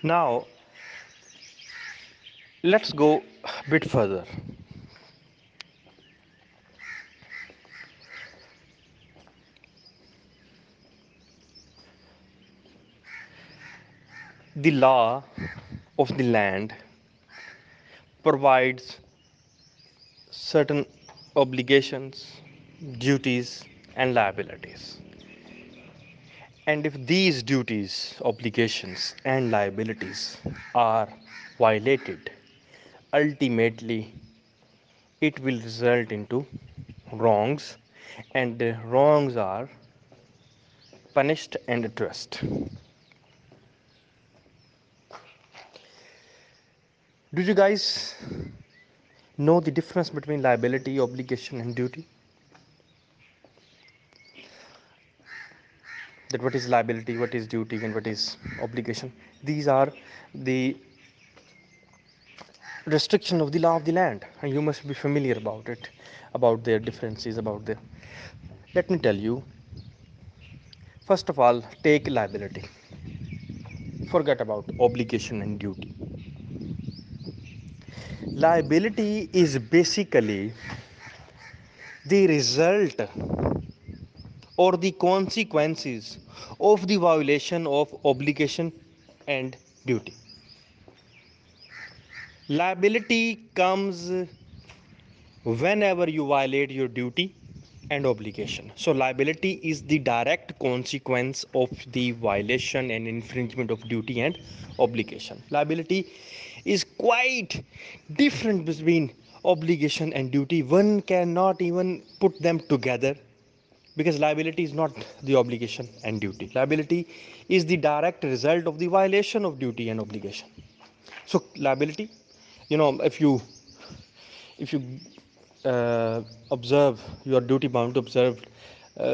Now, let's go a bit further. The law of the land provides certain obligations, duties, and liabilities. And if these duties, obligations, and liabilities are violated, ultimately it will result into wrongs, and wrongs are punished and addressed. Do you guys know the difference between liability, obligation, and duty? That what is liability, what is duty, and what is obligation? These are the restriction of the law of the land, and you must be familiar about it, about their differences, about their. Let me tell you. First of all, take liability. Forget about obligation and duty. Liability is basically the result or the consequences of the violation of obligation and duty. Liability comes whenever you violate your duty and obligation. So liability is the direct consequence of the violation and infringement of duty and obligation. Liability is quite different between obligation and duty. One cannot even put them together, because liability is not the obligation and duty. Liability is the direct result of the violation of duty and obligation. So liability, if you observe, you are duty bound to observe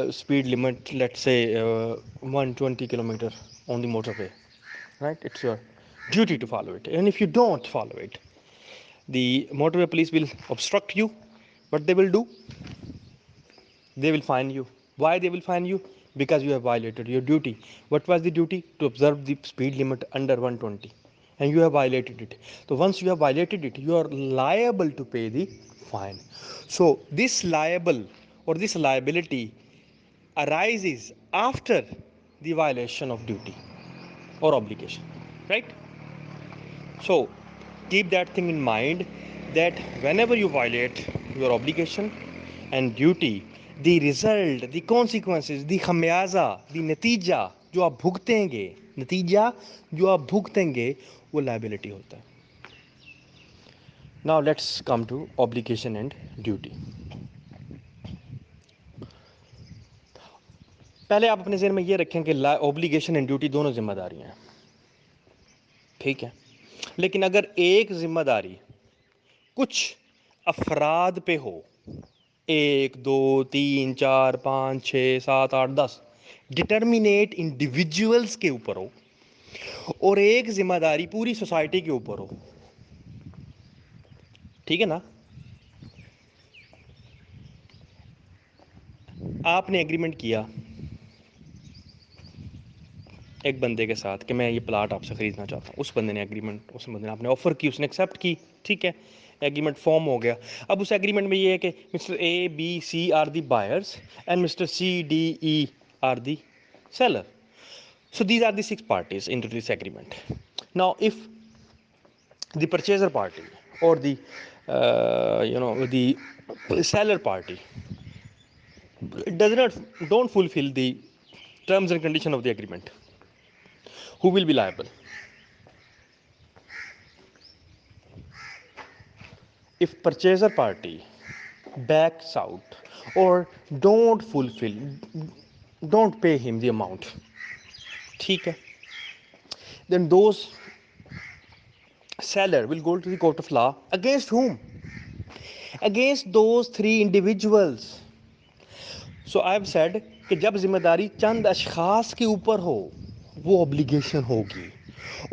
speed limit, let's say 120 kilometer on the motorway, right? It's your duty to follow it, and if you don't follow it, the motorway police will obstruct you. What they will do, they will fine you. Why they will fine you? Because you have violated your duty. What was the duty? To observe the speed limit under 120, and you have violated it. So once you have violated it, you are liable to pay the fine. So this liable or this liability arises after the violation of duty or obligation, right? So keep that thing in mind, that whenever you violate your obligation and duty, the result, the consequences, the खमियाजा, the नतीजा जो आप भुगतेंगे, नतीजा जो आप भुगतेंगे, वो liability होता है. Now let's come to obligation and duty. पहले आप अपने ज़हन में ये रखें कि obligation and duty दोनों जिम्मेदारियां हैं, ठीक है. लेकिन अगर एक जिम्मेदारी कुछ अफराद पे हो, 1 2 3 4 5 6 7 8 10 डिटर्मिनेट इंडिविजुअल्स के ऊपर हो, और एक जिम्मेदारी पूरी सोसाइटी के ऊपर हो, ठीक है ना. आपने एग्रीमेंट किया एक बंदे के साथ कि मैं ये प्लाट आपसे ख़रीदना चाहता हूँ. उस बंदे ने एग्रीमेंट, उस बंदे ने आपने ऑफ़र की, उसने एक्सेप्ट की, ठीक है. एग्रीमेंट फॉर्म हो गया. अब उस एग्रीमेंट में ये है कि mister A B C are the buyers and mister C D E are the seller. So these are the 6 parties into this agreement. Now if the purchaser party or the the seller party does not don't fulfill the terms and condition of the agreement, who will be liable? If purchaser party backs out or don't fulfill, don't pay him the amount, ठीक है, then those seller will go to the court of law. Against whom? Against those 3 individuals. So I have said कि जब जिम्मेदारी चंद अशखास के ऊपर हो वो obligation होगी,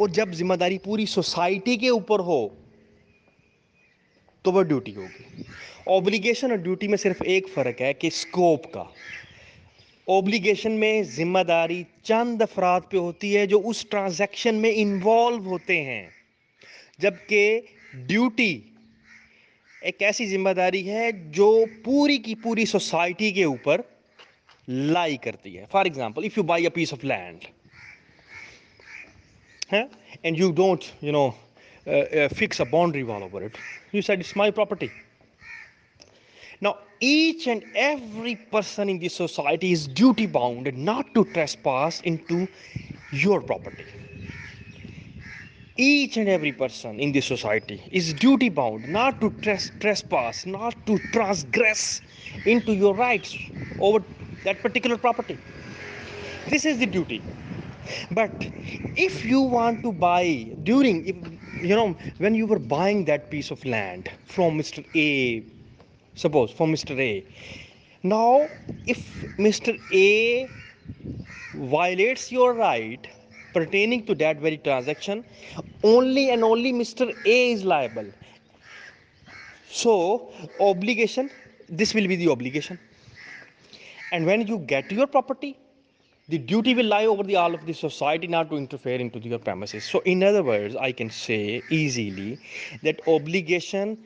और जब जिम्मेदारी पूरी सोसाइटी के ऊपर हो तो वो ड्यूटी होगी. ऑब्लिगेशन और ड्यूटी में सिर्फ एक फ़र्क है कि स्कोप का. اوبلیگیشن میں ذمہ داری چند افراد پہ ہوتی ہے جو اس ٹرانزیکشن میں انوالو ہوتے ہیں، جبکہ ڈیوٹی ایک ایسی ذمہ داری ہے جو پوری کی پوری سوسائٹی کے اوپر لائی کرتی ہے. For example if you buy a piece of land and you don't fix a boundary wall over it, you said it's my property. Now each and every person in the society is duty bound not to trespass into your property. Each and every person in the society is duty bound not to trespass, not to transgress into your rights over that particular property. This is the duty. But if you want to buy when you were buying that piece of land from Mr. A, suppose from Mr. A, now if Mr. A violates your right pertaining to that very transaction, only and only Mr. A is liable. So obligation, this will be the obligation. And when you get your property, the duty will lie over the all of the society not to interfere into your premises. So in other words, I can say easily that obligation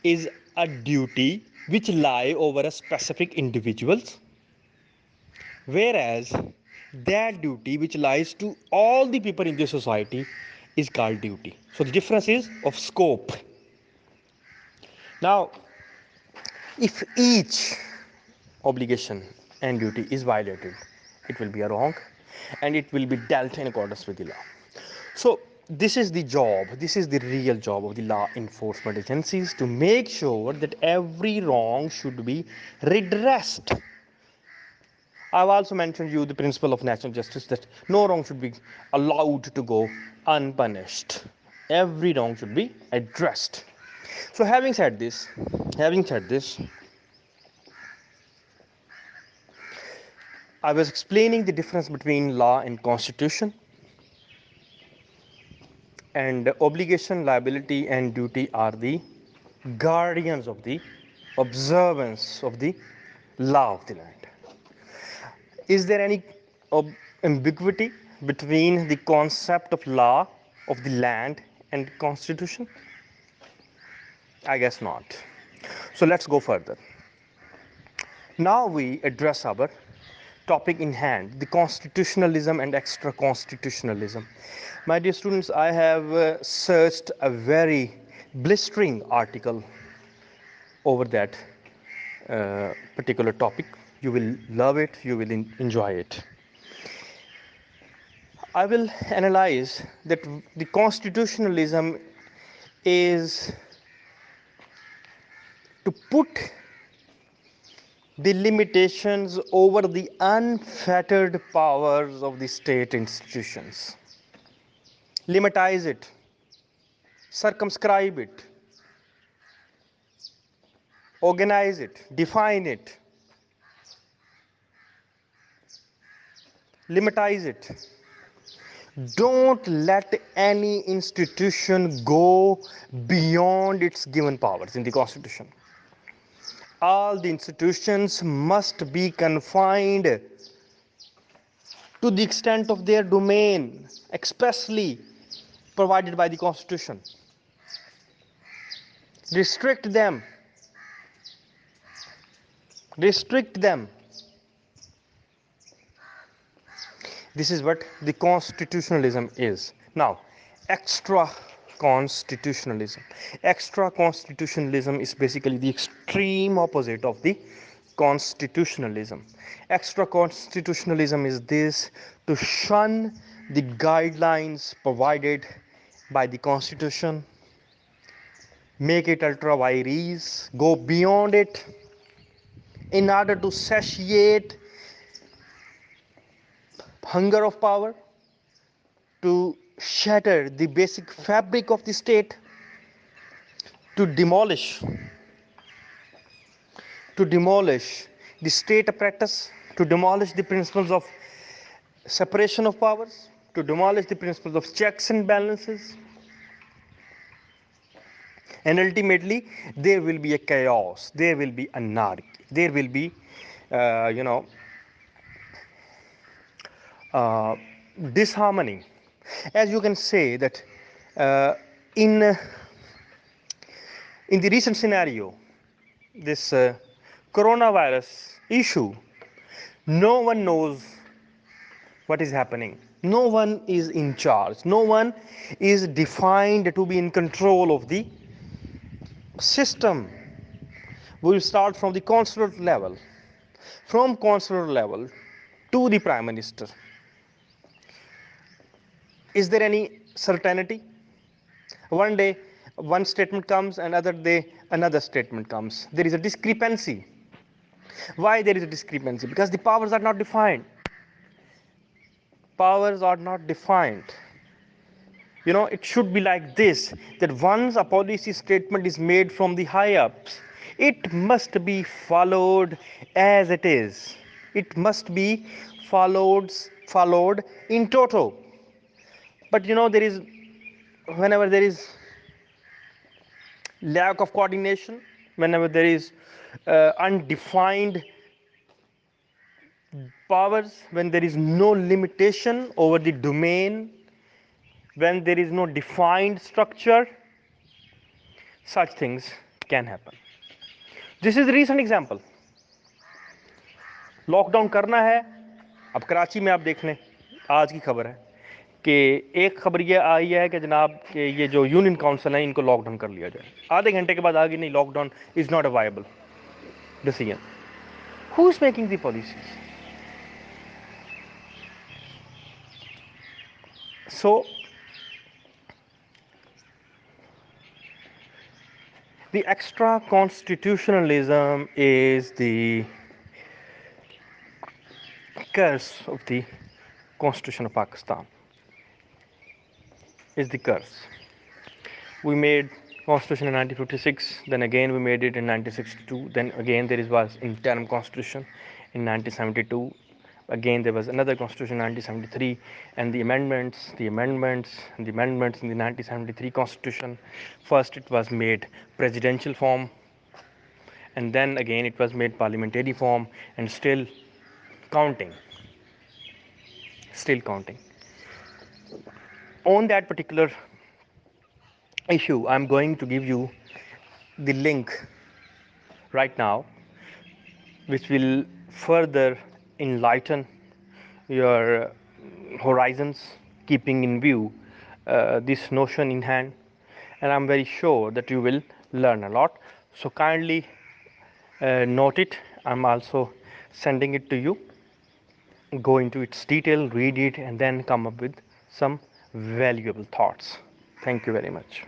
is a duty which lie over a specific individuals, whereas that duty which lies to all the people in the society is called duty. So the difference is of scope. Now if each obligation and duty is violated, it will be a wrong and it will be dealt in accordance with the law. So this is the job, this is the real job of the law enforcement agencies, to make sure that every wrong should be redressed. I've also mentioned you the principle of natural justice, that no wrong should be allowed to go unpunished. Every wrong should be addressed. So having said this, I was explaining the difference between law and constitution, and obligation, liability and duty are the guardians of the observance of the law of the land. Is there any ambiguity between the concept of law of the land and constitution? I guess not. So let's go further. Now we address our topic in hand, the constitutionalism and extra constitutionalism. My dear students, I have searched a very blistering article over that particular topic. You will love it, you will enjoy it. I will analyze that the constitutionalism is to put the limitations over the unfettered powers of the state institutions. Limitize it, circumscribe it, organize it, define it, limitize it. Don't let any institution go beyond its given powers in the Constitution. All the institutions must be confined to the extent of their domain, expressly provided by the Constitution. Restrict them. This is what the constitutionalism is. Now, extra constitutionalism. Extra constitutionalism is basically the extreme opposite of the constitutionalism. Extra constitutionalism is this: to shun the guidelines provided by the Constitution, make it ultra vires, go beyond it in order to satiate hunger of power, to shatter the basic fabric of the state, to demolish the state apparatus, to demolish the principles of separation of powers, to demolish the principles of checks and balances. And ultimately there will be a chaos, there will be anarchy, there will be uh, disharmony. As you can say that uh, in uh, in the recent scenario, this coronavirus issue, no one knows what is happening. No one is in charge. No one is defined to be in control of the system. We will start from the consular level, from consular level to the prime minister. Is there any certainty? One day one statement comes, another day another statement comes. There is a discrepancy. Why there is a discrepancy? Because the powers are not defined. Powers are not defined. It should be like this, that once a policy statement is made from the high ups, it must be followed as it is. It must be followed in toto. But there is, whenever there is lack of coordination, whenever there is undefined powers, when there is no limitation over the domain, when there is no defined structure, such things can happen. This is the recent example. Lockdown करना है. अब कराची में आप देख लें, आज की खबर है कि एक खबर ये आई है कि जनाब कि ये जो यूनियन काउंसिल है इनको लॉकडाउन कर लिया जाए. आधे घंटे के बाद आ गई नहीं, lockdown is not a viable decision. Who is making the policies? So the extra constitutionalism is the curse of the Constitution of Pakistan. Is the curse. We made Constitution in 1956, then again we made it in 1962, then again there was interim Constitution in 1972, again there was another Constitution in 1973, and the amendments in the 1973 Constitution. First it was made presidential form, and then again it was made parliamentary form, and still counting. On that particular issue, I'm going to give you the link right now, which will further enlighten your horizons, keeping in view this notion in hand, and I'm very sure that you will learn a lot. So kindly note it. I'm also sending it to you. Go into its detail, read it, and then come up with some valuable thoughts. Thank you very much.